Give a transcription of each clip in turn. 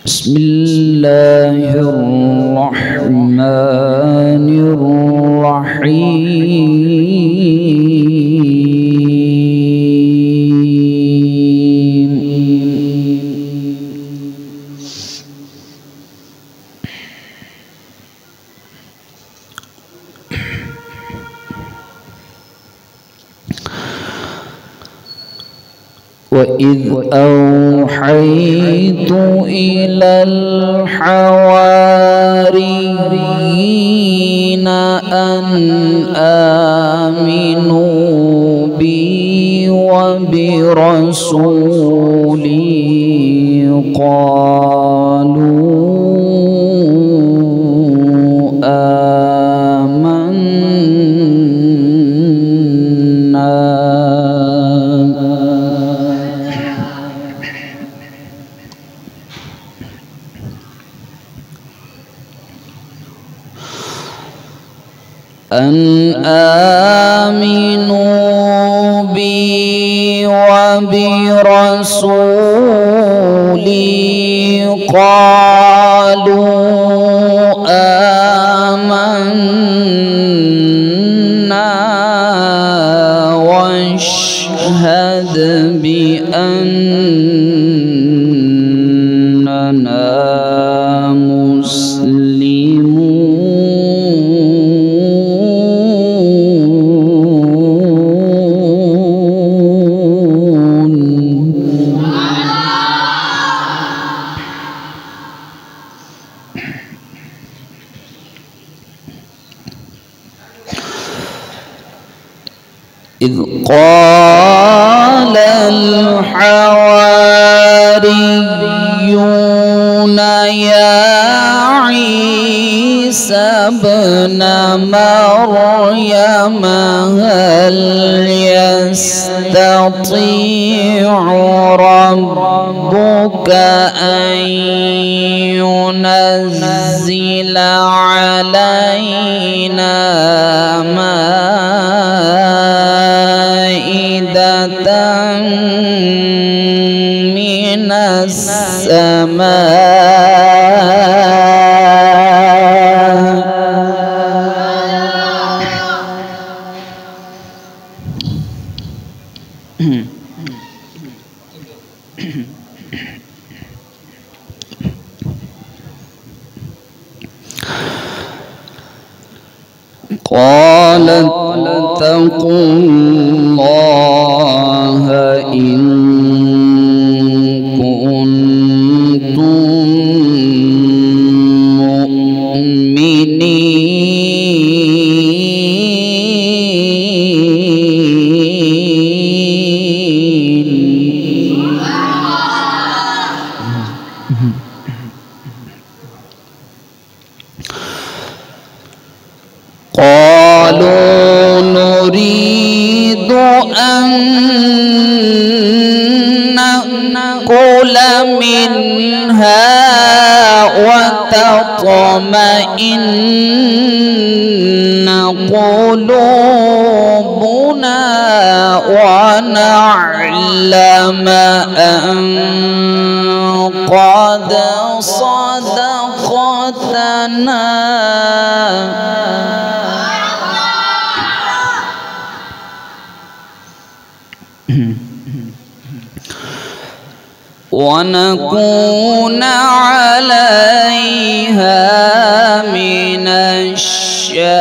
بسم الله الرحمن الرحيم. وإذ أوحيت إلى الحواريين أن آمنوا بي وبرسولي قالوا آمنوا بي وبرسولي قالوا آمنا واشهد بأننا إذ قال الحواريون يا عيسى ابن مريم هل يستطيع ربك أن ينزل علينا من السماء قال اتقوا الله إن كنتم مؤمنين. قالوا نريد أن نأكل منها وتطمئن قلوبنا ونعلم أن قد صدقتنا ونكون عليها من الشاهدين.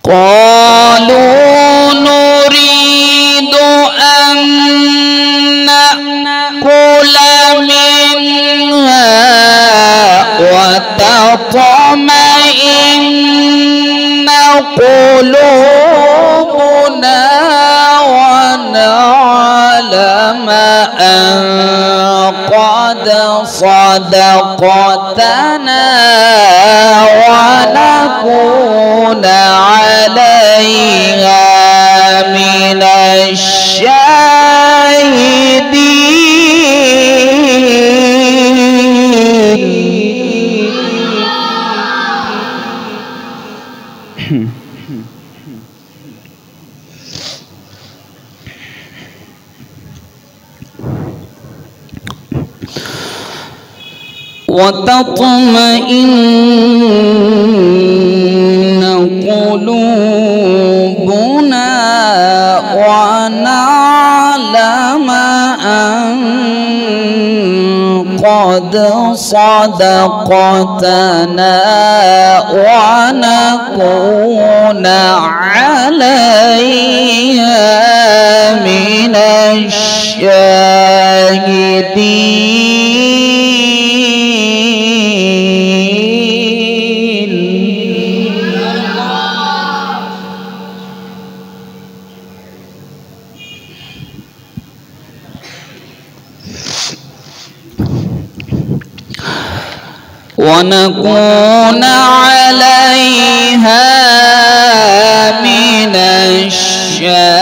قالوا نريد أن نأكل منها وتطمئن قلوبنا ونعلم أن قد صدقتنا ونكون عليها وتطمئن قلوبنا ونعلم أن قد صدقتنا ونكون عليها من الشاهدين. ونكون عليها من الشاهدين.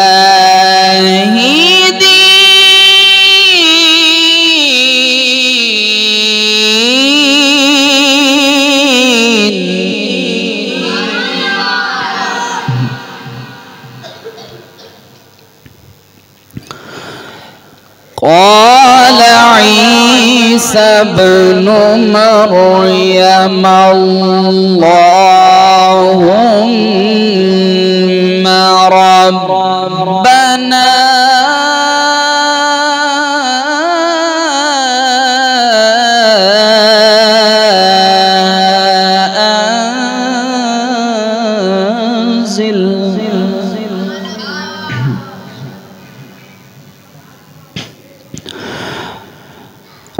قال عيسى ابن مريم اللهم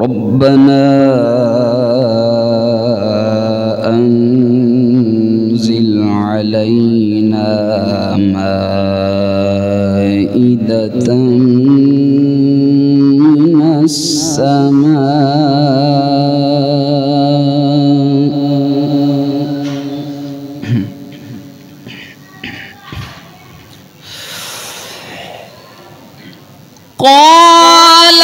ربنا أنزل علينا مائدة من السماء قال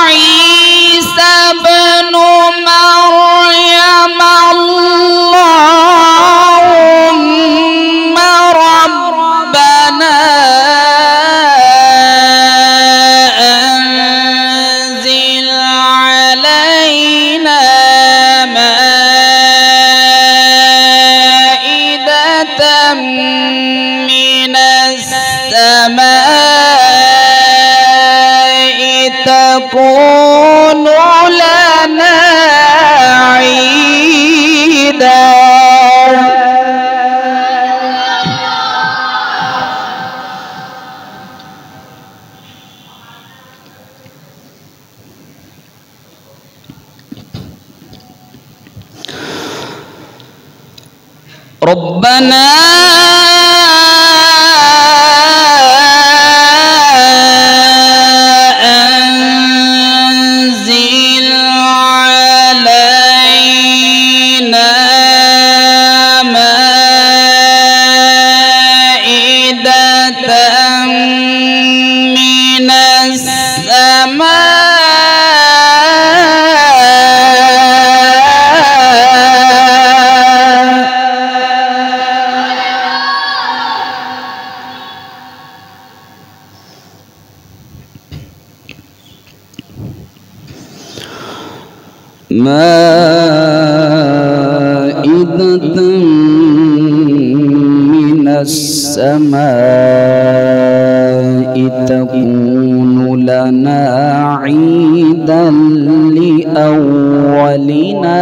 عيسى ابن مريم اللهم ربنا أنزل علينا مائدة من السماء تكون لنا عيدا ربنا مائدة من السماء تكون لنا عيدا لأولنا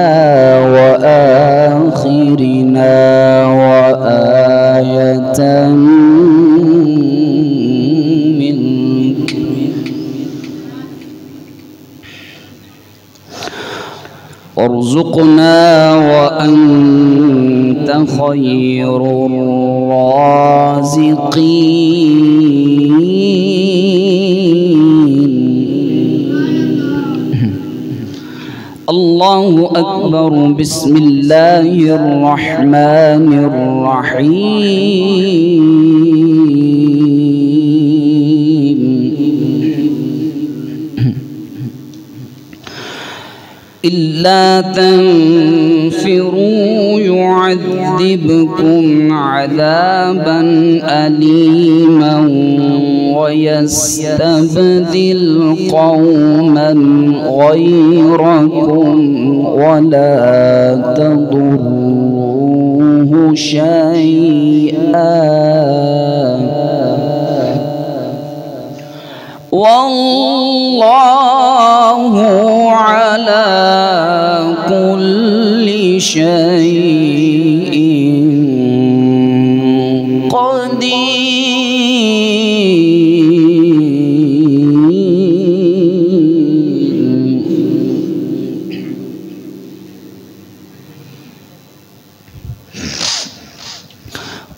وآخرنا وآية منك وارزقنا وأنت خير الرازقين. الله أكبر. بسم الله الرحمن الرحيم. إلا إلا تنفروا يعذبكم عذابا أليما ويستبدل قوما غيركم ولا تضروه شيئا والله على كل شيء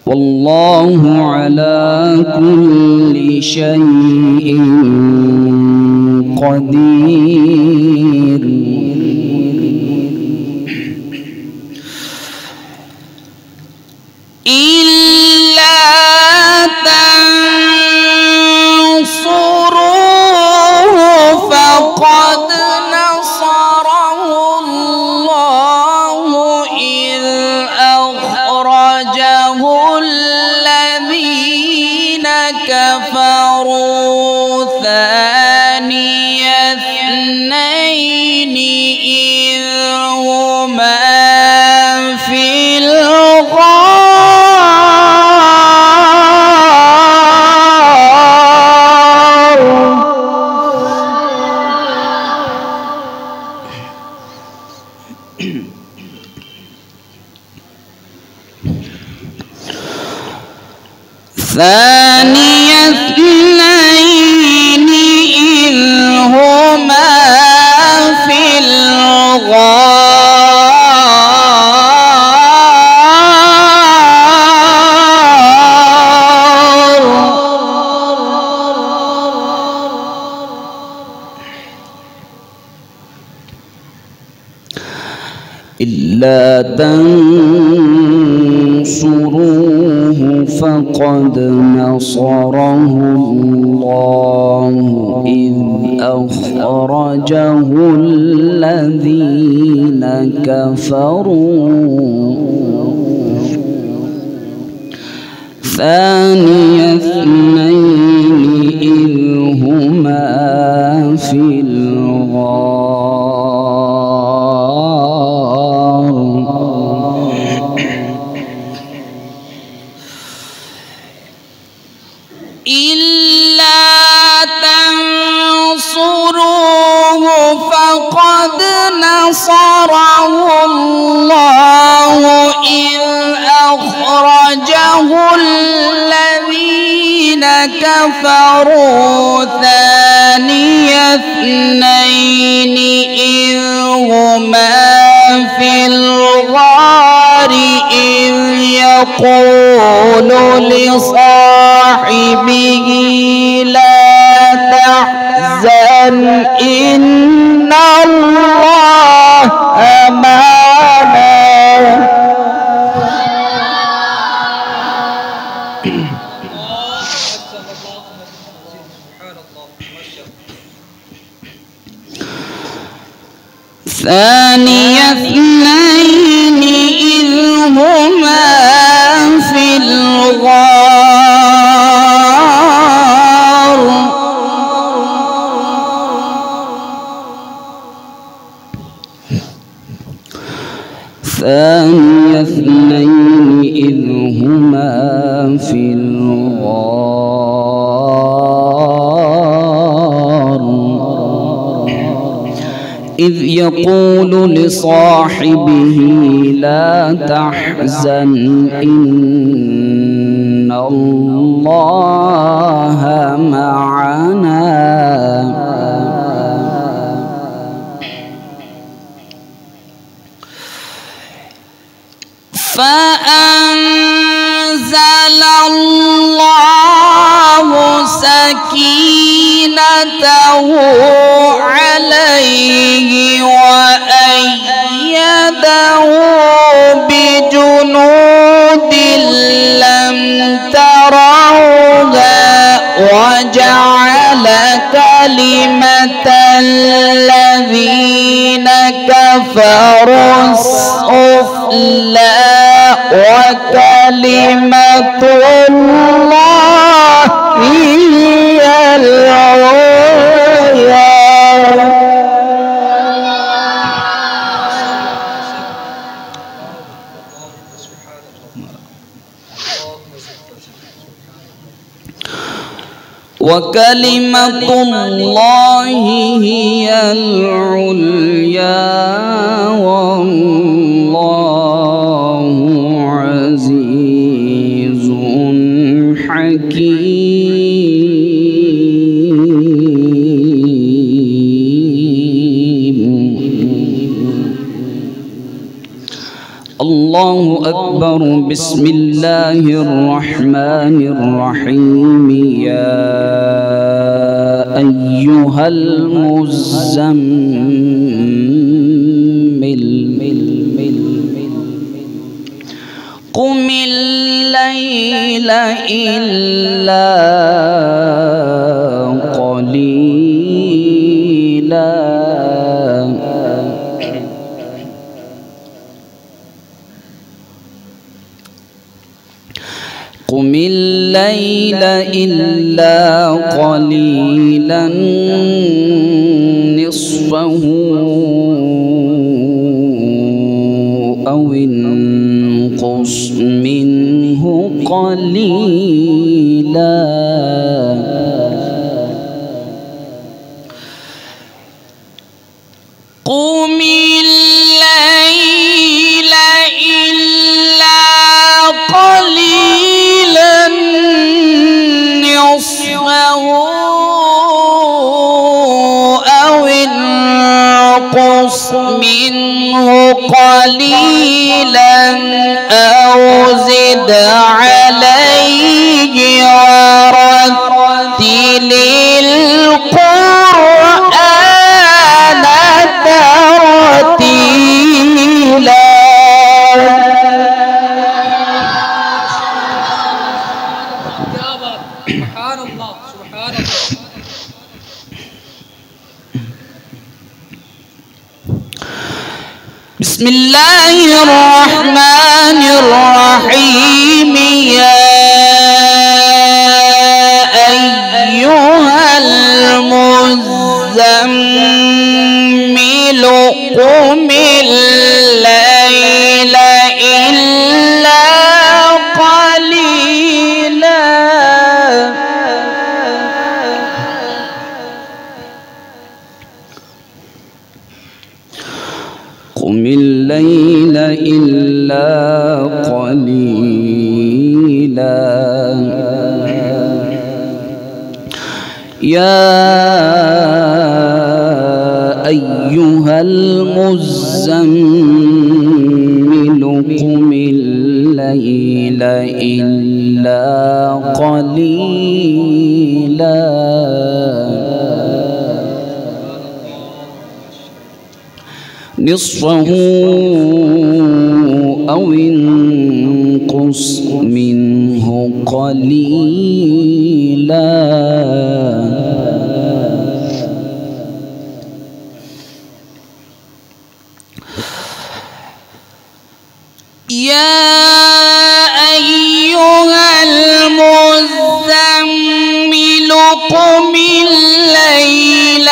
والله على كل شيء قدير إلا تنصروه فقد نصره الله إذ أخرجه الذين كفروا ثاني اثنين إذ هما في ثاني اثنين إذ هما في الغار إلا تنصروه فقد نصره الله إذ أخرجه الذين كفروا ثاني اثنين إذ هما في إلا تنصروه فقد نصره الله إذ أخرجه الذين كفروا ثاني اثنين إذ هما في الغار إذ يقول لصاحبه لا تحزن إن الله معنا ثاني اثنين إذ هما في الغار ثاني اثنين إذ هما في الغار إذ يقول لصاحبه لا تحزن إن الله معنا فأنزل الله سكينته عليه وأيده بجنود لم تروها وجعل كلمة الذين كفروا السفلى وكلمة الله هي العليا. وكلمة الله هي العليا والله عزيز حكيم. الله أكبر. بسم الله الرحمن الرحيم. يا أيها المزمل قم الليل إلا قليلا قم الليل إلا قليلا نصفه أو انقص منه قليلا قم الليل إلا قليلا نصفه أو انقص منه قليلا أو زد عليه ورتل القرآن ترتيلا. سبحان الله سبحان الله. بسم الله الرحمن الرحيم. يا أيها المزمل قم الليل إلا قليلا قم الليل إلا قليلا. يا أيها المزمل قم الليل إلا قليلا نصفه أو انقص منه قليلا يا أيها المزمل قم الليل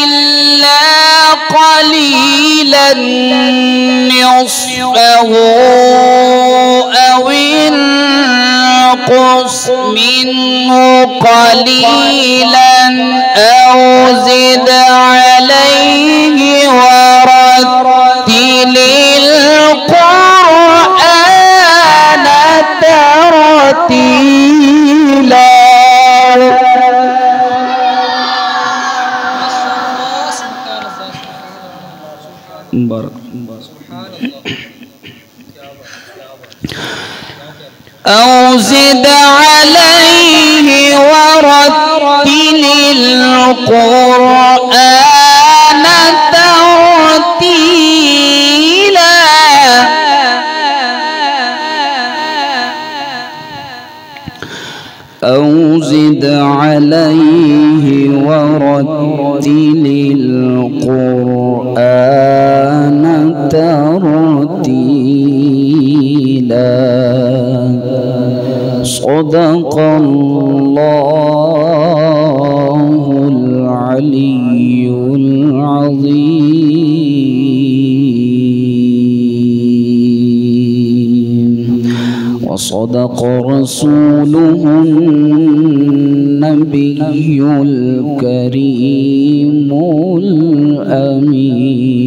إلا قليلا نصفه أو انقص منه قليلا أو زد عليه ورتل القرآن ترتيلا. أو زد عليه ورتل القرآن ترتيلا. أو زد عليه ورتل القرآن ترتيلا. صدق الله العلي العظيم، وصدق رسوله النبي الكريم الأمين.